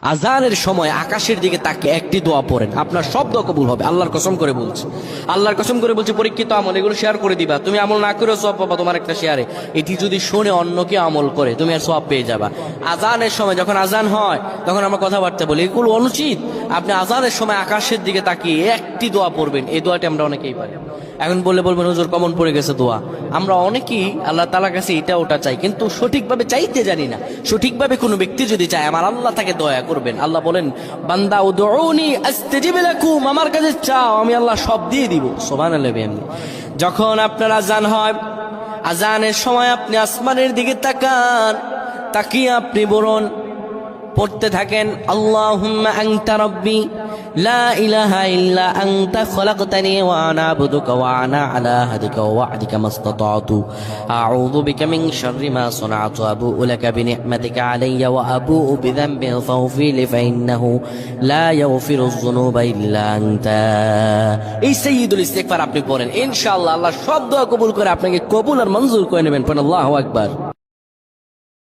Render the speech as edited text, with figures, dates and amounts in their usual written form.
আজানের সময় আকাশের দিকে তাকিয়ে একটি দোয়া পড়েন, আপনার সব দোয়া কবুল হবে। আল্লাহর কসম করে বলছি, আল্লাহর কসম করে বলছি, পরীক্ষিত আমল এগুলো শেয়ার করে দিবা। তুমি আমল না করেও সওয়াব পাবা তোমার একটা শেয়ারে। এটি যদি শুনে অন্য কেউ আমল করে তুমি আর সওয়াব পেয়ে যাবা। আজানের সময় যখন আজান হয় তখন আমরা কথাবার্তা বলি, এগুলো অনুচিত। আপনি আজানের সময় আকাশের দিকে তাকিয়ে একটি দোয়া পড়বেন। এই দোয়াটি আমরা অনেকেই পারি। এখন বলবেন হুজুর কমন পড়ে গেছে দোয়া। আমরা অনেকেই আল্লাহ তাআলার কাছে এটা ওটা চাই, কিন্তু সঠিকভাবে চাইতে জানি না। সঠিকভাবে কোনো ব্যক্তি যদি চায় আমার আল্লাহ তাকে দয়া করবেন। আল্লাহ বলেন, বান্দা উদউনি আস্তাজিব লাকুম, আমার কাছে চাও আমি আল্লাহ সব দিয়ে দিব। সুবহানাল্লাহ। যখন আপনার আজান হয়, আজানের সময় আপনি আসমানের দিকে তাকান, তাকিয়ে আপনি বলুন, পড়তে থাকেন, আল্লাহুম্মা আনতা রাব্বি লা ইলাহা ইল্লা আনতা খলাকতানি ওয়া আনা আবদুকা ওয়া আনা আলা আহদিকা ওয়া ওয়া'দিকা মাসতাতা'তু আউযু বিকা মিন শাররি মা সানা'তু আবু'ু লাকা বিনি'মাতিকা আলাইয়া ওয়া আবু'ু বিযানবি ফাগফির লি ফাইন্নাহু লা ইয়াগফিরুয যুনুবা ইল্লা আনতা। এই সাইয়্যিদুল ইস্তিগফার আপনি পড়েন, ইনশাআল্লাহ আল্লাহ সব দোয়া কবুল করে আপনাকে কবুল আর মঞ্জুর করে নেবেন। পড়েন আল্লাহু আকবার।